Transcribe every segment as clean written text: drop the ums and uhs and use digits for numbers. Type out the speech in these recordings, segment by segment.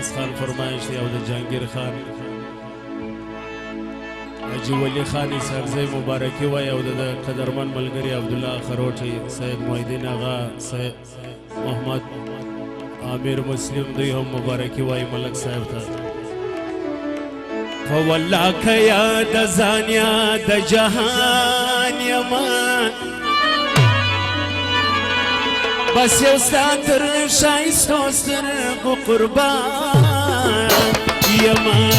عباس خان فرمایش دی او د جهانگیر خان حاجی ولی خان سرزی مبارکی وای او د قدرمن ملګری عبدالله خروټی سید محیدین آغا سید محمد عامر مسلم دوی هم مبارکی وای ملک صاحب ته فوالله که یا د زانیا د جهان یمان بس یو ستا تر ښایستو سترګو قربان یمه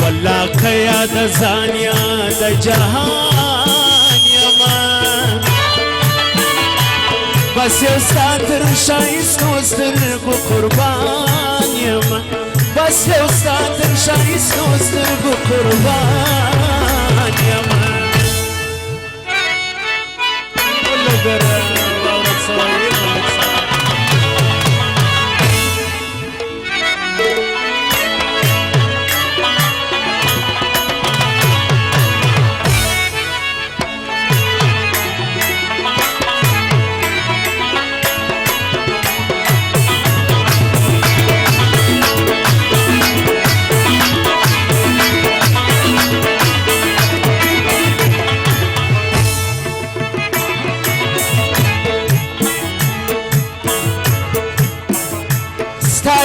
والله که یا د ځان یا د جهان یمه بس یو ستا تر ښایستو سترګو قربان یمه بس یو ستا تر ښایستو سترګو قربان یمه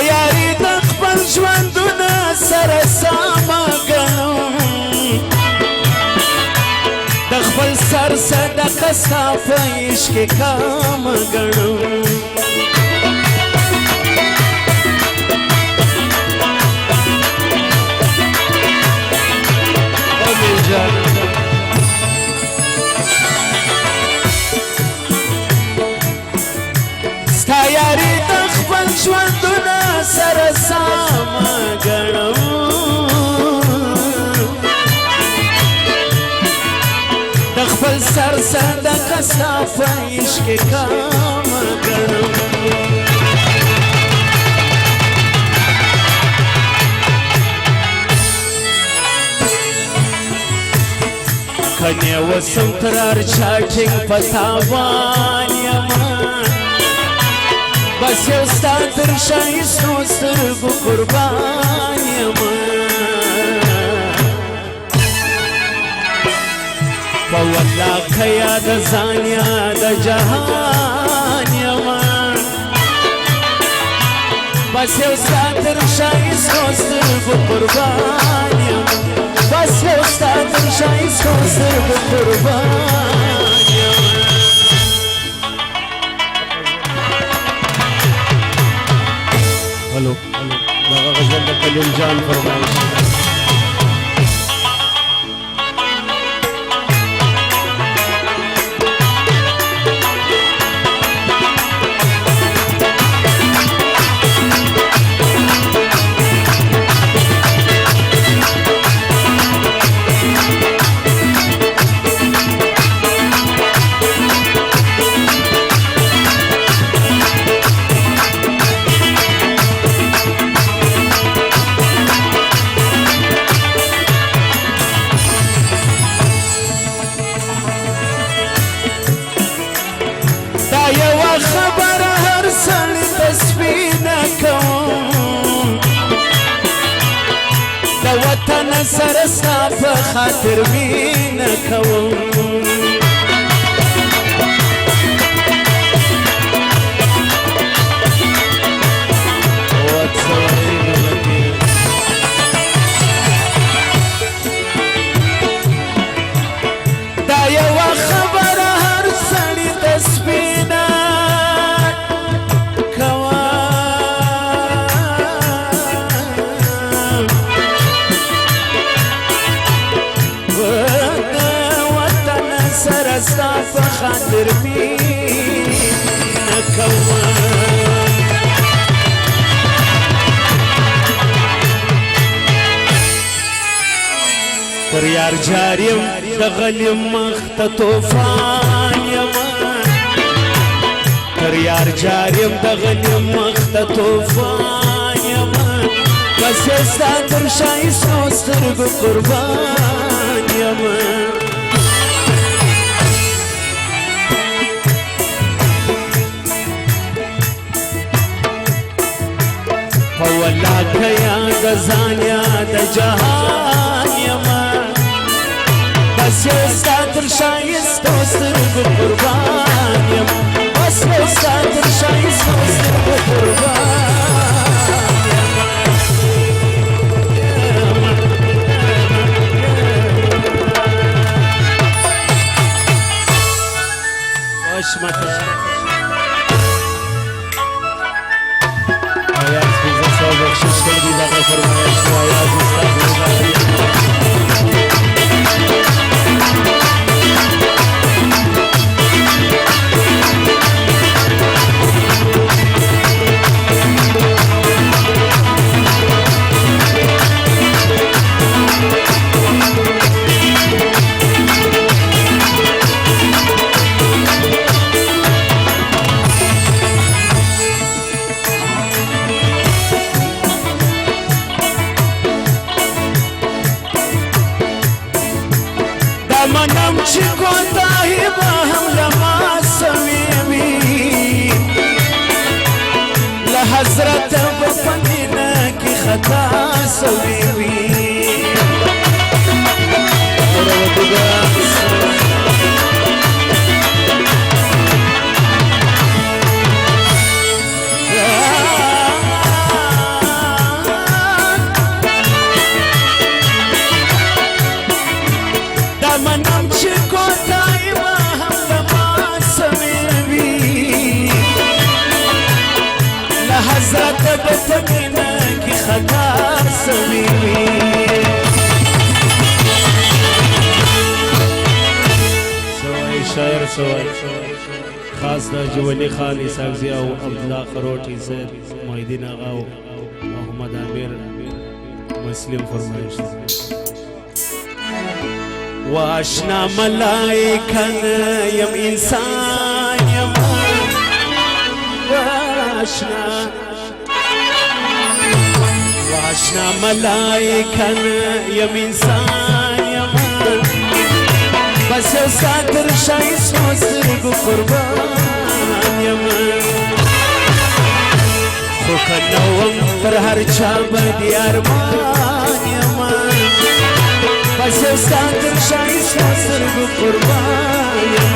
یاری د خپل ژوندونه سره سامه ګڼم د خپل سر صدقه ستا په عشق کې کامه ګڼم ستا یاری د خپل ژوندونه سره سامه ګڼم د خپل سر صدقه ستا په عشق کې کامه ګڼم کنې وسم تر هر چا ټینګ په تاوان یمه بس یو ستا تر ښایستو سترګو قربان یمه په والله که یا د ځان یا د جهان یمه بس یو ستا تر ښایستو سترګو قربان یمه بس یو ستا تر ښایستو سترګو قربان یمه هلو دغه غزل د کلیم جان فرمایش خبره هر سړی ته سپینه کوم د وطن سره ستا په خاطر مینه کوم دا یوه خبره هر سړی ته سپینه ستا په خاطر مینه کوم تر یار جار یم د غلیم مخ ته طوفان یمه تر یار جار یم د غلیم مخ ته طوفان یمه بس یو ستا تر ښایستو سترګو قربان یم په والله که یا د ځان یا د جهان یم بس یو ستا تر ښایستو سترګو قربان یم بس یو ستا تر ښایستو سترګو قربان آیات بیزه سو بخشش کردی دقیق فرمایش و آیات استغفر منم چې کوتاهي به هم له ما سوې وي له حضرته به په مینه کې خطا سوې وي منم چې کوتاهي به هم له ما سوې وي له حضرته به په مینه کې خطا سوې وي سوای شاعر سوای خاص د جولی خان اسحاقزي او عبدالله خروټي صاحب محیدین آغا او محمد عامر مسلم فرمایش واشنا ملائکه یم انسان یم واشنا ملائکه یم انسان یم بس یو ستا تر ښایستو سترګو قربان یم خو که نه وم پر هر چا باندې ارمان یم بس یو ستا تر ښایستو سترګو قربان یم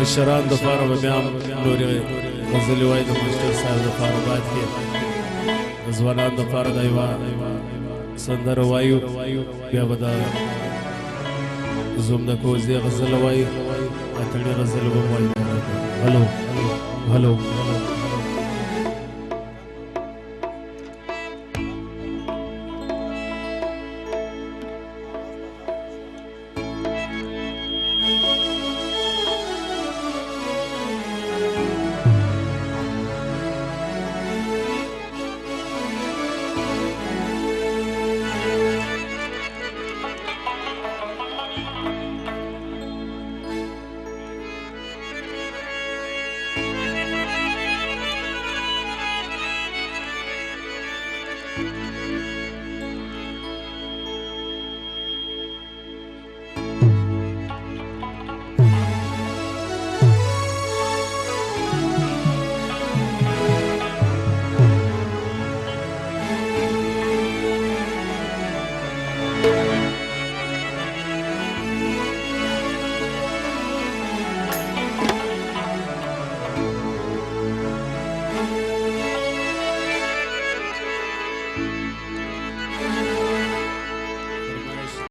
مشران د پاره به بیا نورې غزلې وایي د مشر صاحب دپاره بعد کې د ځوانانو دپاره دا یوه سندره وایو بیا به د زوم د کوزدې غزله وایي اتڼي غزله به وایي هلو هلو